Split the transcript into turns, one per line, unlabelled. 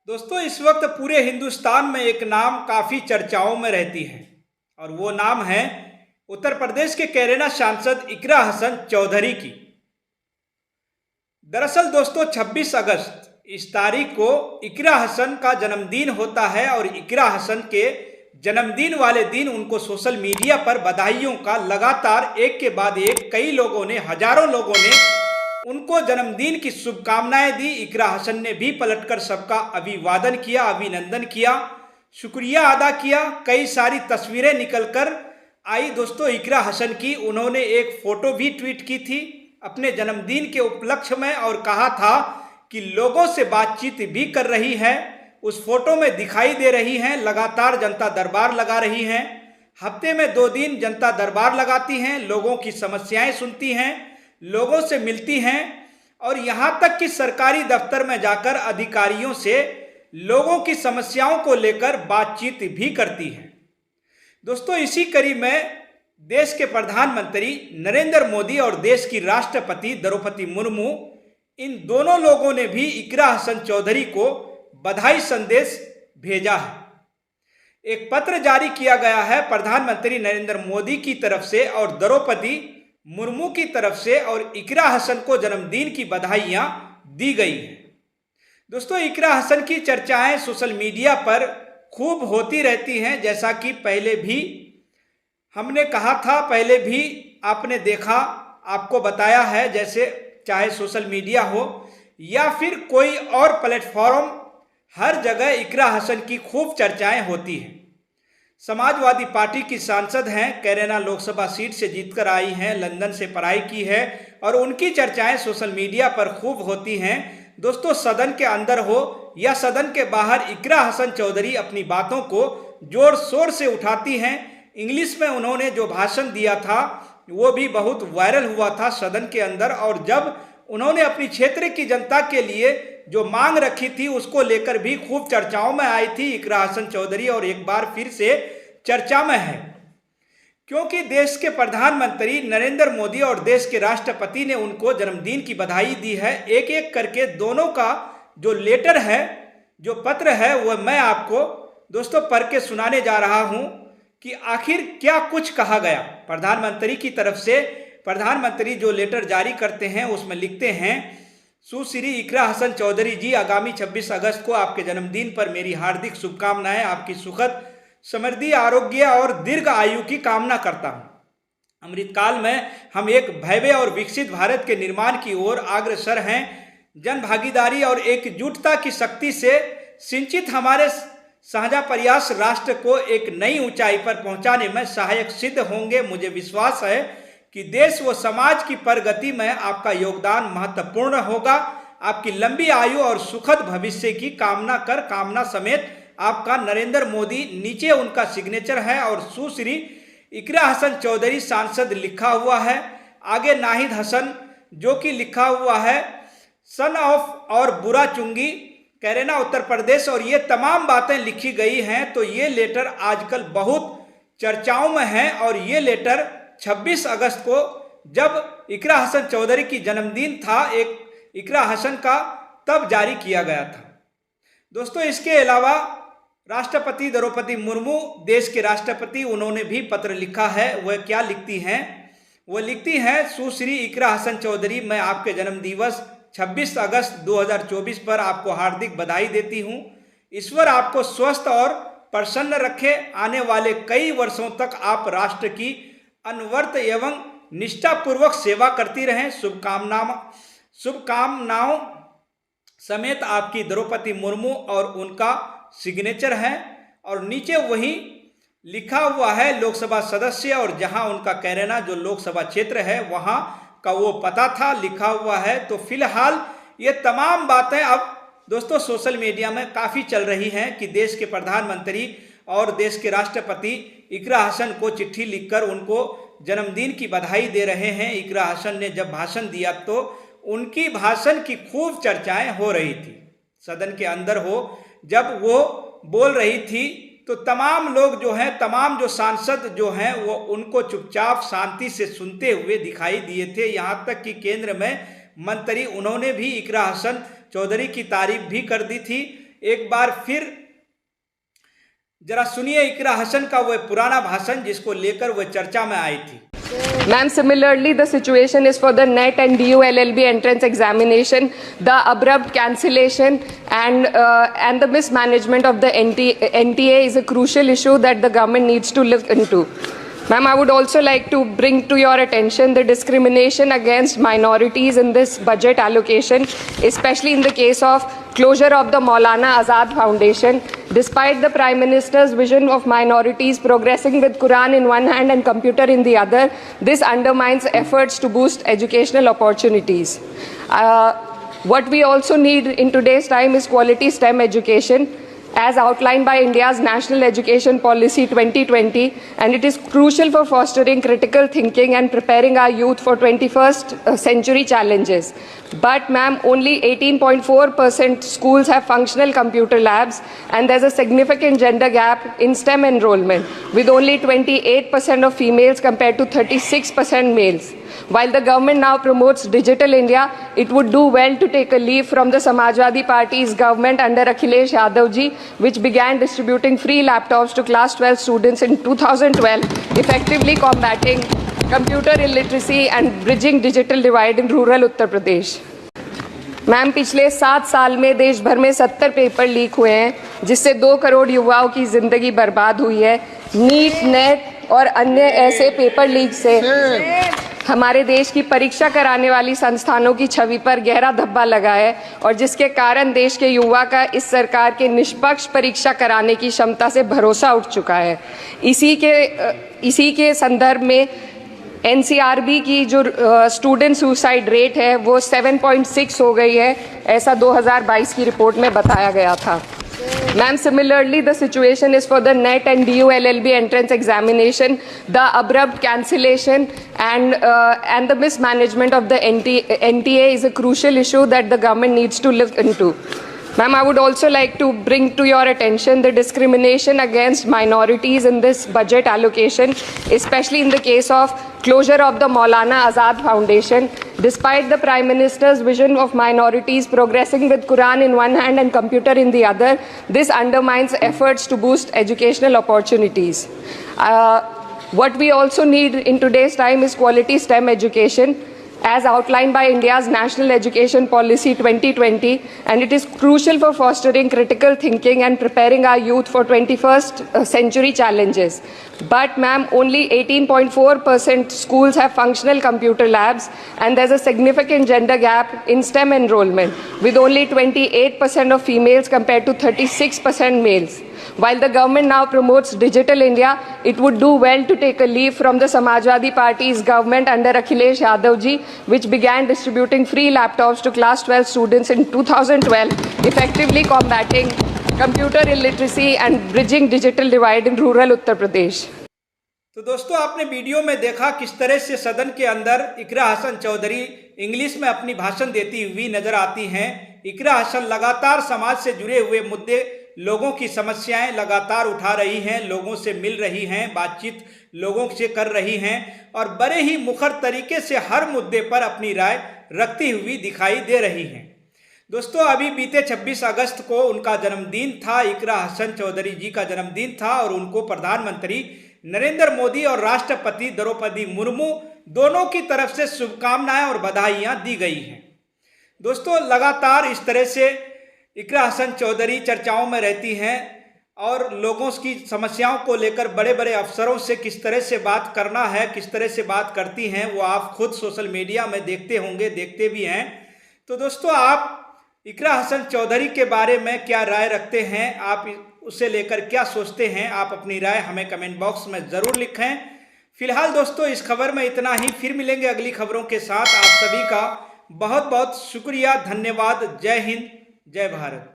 दोस्तों, इस वक्त पूरे हिंदुस्तान में एक नाम काफ़ी चर्चाओं में रहती है और वो नाम है उत्तर प्रदेश के कैरेना सांसद इकरा हसन चौधरी की। दरअसल दोस्तों, 26 अगस्त इस तारीख को इकरा हसन का जन्मदिन होता है और इकरा हसन के जन्मदिन वाले दिन उनको सोशल मीडिया पर बधाइयों का लगातार एक के बाद एक कई लोगों ने, हजारों लोगों ने उनको जन्मदिन की शुभकामनाएं दी। इकरा हसन ने भी पलटकर सबका अभिवादन किया, अभिनंदन किया, शुक्रिया अदा किया। कई सारी तस्वीरें निकलकर आई दोस्तों इकरा हसन की। उन्होंने एक फोटो भी ट्वीट की थी अपने जन्मदिन के उपलक्ष्य में और कहा था कि लोगों से बातचीत भी कर रही है। उस फोटो में दिखाई दे रही हैं, लगातार जनता दरबार लगा रही हैं। हफ्ते में 2 दिन जनता दरबार लगाती हैं, लोगों की समस्याएं सुनती हैं, लोगों से मिलती हैं और यहां तक कि सरकारी दफ्तर में जाकर अधिकारियों से लोगों की समस्याओं को लेकर बातचीत भी करती है। दोस्तों, इसी कड़ी में देश के प्रधानमंत्री नरेंद्र मोदी और देश की राष्ट्रपति द्रौपदी मुर्मू, इन दोनों लोगों ने भी इकरा हसन चौधरी को बधाई संदेश भेजा है। एक पत्र जारी किया गया है प्रधानमंत्री नरेंद्र मोदी की तरफ से और द्रौपदी मुर्मू की तरफ से, और इकरा हसन को जन्मदिन की बधाइयां दी गई हैं। दोस्तों, इकरा हसन की चर्चाएं सोशल मीडिया पर खूब होती रहती हैं। जैसा कि पहले भी हमने कहा था, पहले भी आपने देखा, आपको बताया है, जैसे चाहे सोशल मीडिया हो या फिर कोई और प्लेटफॉर्म, हर जगह इकरा हसन की खूब चर्चाएं होती हैं। समाजवादी पार्टी की सांसद हैं, कैरेना लोकसभा सीट से जीतकर आई हैं, लंदन से पढ़ाई की है और उनकी चर्चाएं सोशल मीडिया पर खूब होती हैं। दोस्तों, सदन के अंदर हो या सदन के बाहर, इकरा हसन चौधरी अपनी बातों को जोर शोर से उठाती हैं। इंग्लिश में उन्होंने जो भाषण दिया था वो भी बहुत वायरल हुआ था सदन के अंदर, और जब उन्होंने अपनी क्षेत्र की जनता के लिए जो मांग रखी थी उसको लेकर भी खूब चर्चाओं में आई थी इकरा हसन चौधरी, और एक बार फिर से चर्चा में है क्योंकि देश के प्रधानमंत्री नरेंद्र मोदी और देश के राष्ट्रपति ने उनको जन्मदिन की बधाई दी है। एक एक करके दोनों का जो लेटर है, जो पत्र है, वह मैं आपको दोस्तों पढ़ के सुनाने जा रहा हूं कि आखिर क्या कुछ कहा गया प्रधानमंत्री की तरफ से। प्रधानमंत्री जो लेटर जारी करते हैं उसमें लिखते हैं, सुश्री इकरा हसन चौधरी जी, आगामी 26 अगस्त को आपके जन्मदिन पर मेरी हार्दिक शुभकामनाएं। आपकी सुखद समृद्धि, आरोग्य और दीर्घ आयु की कामना करता हूं। अमृतकाल में हम एक भव्य और विकसित भारत के निर्माण की ओर अग्रसर हैं। जन भागीदारी और एकजुटता की शक्ति से सिंचित हमारे साझा प्रयास राष्ट्र को एक नई ऊंचाई पर पहुंचाने में सहायक सिद्ध होंगे। मुझे विश्वास है कि देश व समाज की प्रगति में आपका योगदान महत्वपूर्ण होगा। आपकी लंबी आयु और सुखद भविष्य की कामना कर, कामना समेत आपका नरेंद्र मोदी, नीचे उनका सिग्नेचर है और सुश्री इकरा हसन चौधरी सांसद लिखा हुआ है। आगे नाहिद हसन जो कि लिखा हुआ है सन ऑफ और बुरा चुंगी, कैरेना उत्तर प्रदेश, और ये तमाम बातें लिखी गई हैं। तो ये लेटर आजकल बहुत चर्चाओं में है और ये लेटर 26 अगस्त को, जब इकरा हसन चौधरी की जन्मदिन था एक इकरा हसन का, तब जारी किया गया था। दोस्तों, इसके अलावा राष्ट्रपति द्रौपदी मुर्मू, देश के राष्ट्रपति, उन्होंने भी पत्र लिखा है। वह क्या लिखती हैं? वह लिखती हैं, सुश्री इकरा हसन चौधरी, मैं आपके जन्म दिवस 26 अगस्त 2024 पर आपको हार्दिक बधाई देती हूँ। ईश्वर आपको स्वस्थ और प्रसन्न रखे। आने वाले कई वर्षों तक आप राष्ट्र की अनवरत एवं निष्ठापूर्वक सेवा करती रहें। शुभकामनाओं समेत आपकी द्रौपदी मुर्मू, और उनका सिग्नेचर है। और नीचे वही लिखा हुआ है लोकसभा सदस्य, और जहां उनका कैरेना जो लोकसभा क्षेत्र है वहां का वो पता था लिखा हुआ है। तो फिलहाल ये तमाम बातें अब दोस्तों सोशल मीडिया में काफ़ी चल रही हैं कि देश के प्रधानमंत्री और देश के राष्ट्रपति इकरा हसन को चिट्ठी लिखकर उनको जन्मदिन की बधाई दे रहे हैं। इकरा हसन ने जब भाषण दिया तो उनकी भाषण की खूब चर्चाएं हो रही थी। सदन के अंदर हो, जब वो बोल रही थी तो तमाम लोग जो हैं, तमाम जो सांसद जो हैं, वो उनको चुपचाप शांति से सुनते हुए दिखाई दिए थे। यहाँ तक कि केंद्र में मंत्री, उन्होंने भी इकरा हसन चौधरी की तारीफ भी कर दी थी। एक बार फिर जरा सुनिए इकरा हसन का वह पुराना भाषण जिसको लेकर वह चर्चा में आई थी।
Ma'am, similarly, the situation is for the NET and DU LLB entrance examination. The abrupt cancellation and the mismanagement of the NTA is a crucial issue that the government needs to look into. Ma'am, I would also like to bring to your attention the discrimination against minorities in this budget allocation, especially in the case of closure of the Maulana Azad Foundation. Despite the Prime Minister's vision of minorities progressing with Quran in one hand and computer in the other, this undermines efforts to boost educational opportunities. What we also need in today's time is quality STEM education, as outlined by India's National Education Policy 2020, and it is crucial for fostering critical thinking and preparing our youth for 21st century challenges. But ma'am, only 18.4% schools have functional computer labs, and there's a significant gender gap in STEM enrollment, with only 28% of females compared to 36% males. While the government now promotes Digital India, it would do well to take a leaf from the Samajwadi Party's government under Akhilesh Yadav ji, which began distributing free laptops to class 12 students in 2012, effectively combating computer illiteracy and bridging digital divide in rural Uttar Pradesh. Ma'am, पिछले 7 साल में देश भर में 70 paper leak हुए हैं, जिससे 2 करोड़ युवाओं की जिंदगी बर्बाद हुई है। नीट, नेट और अन्य ऐसे पेपर लीक से हमारे देश की परीक्षा कराने वाली संस्थानों की छवि पर गहरा धब्बा लगा है, और जिसके कारण देश के युवा का इस सरकार के निष्पक्ष परीक्षा कराने की क्षमता से भरोसा उठ चुका है। इसी के संदर्भ में NCRB की जो स्टूडेंट सुसाइड रेट है वो 7.6 हो गई है, ऐसा 2022 की रिपोर्ट में बताया गया था। Ma'am, similarly, the situation is for the NET and DU LLB entrance examination. The abrupt cancellation and the mismanagement of the NTA is a crucial issue that the government needs to look into. Ma'am, I would also like to bring to your attention the discrimination against minorities in this budget allocation, especially in the case of closure of the Maulana Azad Foundation. Despite the Prime Minister's vision of minorities progressing with Quran in one hand and computer in the other, this undermines efforts to boost educational opportunities. What we also need in today's time is quality STEM education, as outlined by India's National Education Policy 2020, and it is crucial for fostering critical thinking and preparing our youth for 21st century challenges. But ma'am, only 18.4% schools have functional computer labs, and there's a significant gender gap in STEM enrollment, with only 28% of females compared to 36% males. While the government now promotes Digital India, it would do well to take a leaf from the Samajwadi Party's government under Akhilesh Yadav ji, which began distributing free laptops to class 12 students in 2012, effectively combating computer illiteracy and bridging digital divide in rural Uttar Pradesh.
तो दोस्तों, आपने video में देखा किस तरह से सदन के अंदर इकरा हसन चौधरी इंग्लिश में अपनी भाषण देती हुई नजर आती हैं। इकरा हसन लगातार समाज से जुड़े हुए मुद्दे, लोगों की समस्याएं लगातार उठा रही हैं, लोगों से मिल रही हैं, बातचीत लोगों से कर रही हैं और बड़े ही मुखर तरीके से हर मुद्दे पर अपनी राय रखती हुई दिखाई दे रही हैं। दोस्तों, अभी बीते 26 अगस्त को उनका जन्मदिन था, इकरा हसन चौधरी जी का जन्मदिन था, और उनको प्रधानमंत्री नरेंद्र मोदी और राष्ट्रपति द्रौपदी मुर्मू दोनों की तरफ से शुभकामनाएं और बधाइयां दी गई हैं। दोस्तों, लगातार इस तरह से इकरा हसन चौधरी चर्चाओं में रहती हैं और लोगों की समस्याओं को लेकर बड़े बड़े अफसरों से किस तरह से बात करना है, किस तरह से बात करती हैं, वो आप खुद सोशल मीडिया में देखते होंगे, देखते भी हैं। तो दोस्तों, आप इकरा हसन चौधरी के बारे में क्या राय रखते हैं, आप उसे लेकर क्या सोचते हैं, आप अपनी राय हमें कमेंट बॉक्स में ज़रूर लिखें। फिलहाल दोस्तों, इस खबर में इतना ही, फिर मिलेंगे अगली खबरों के साथ। आप सभी का बहुत बहुत शुक्रिया, धन्यवाद। जय हिंद, जय भारत।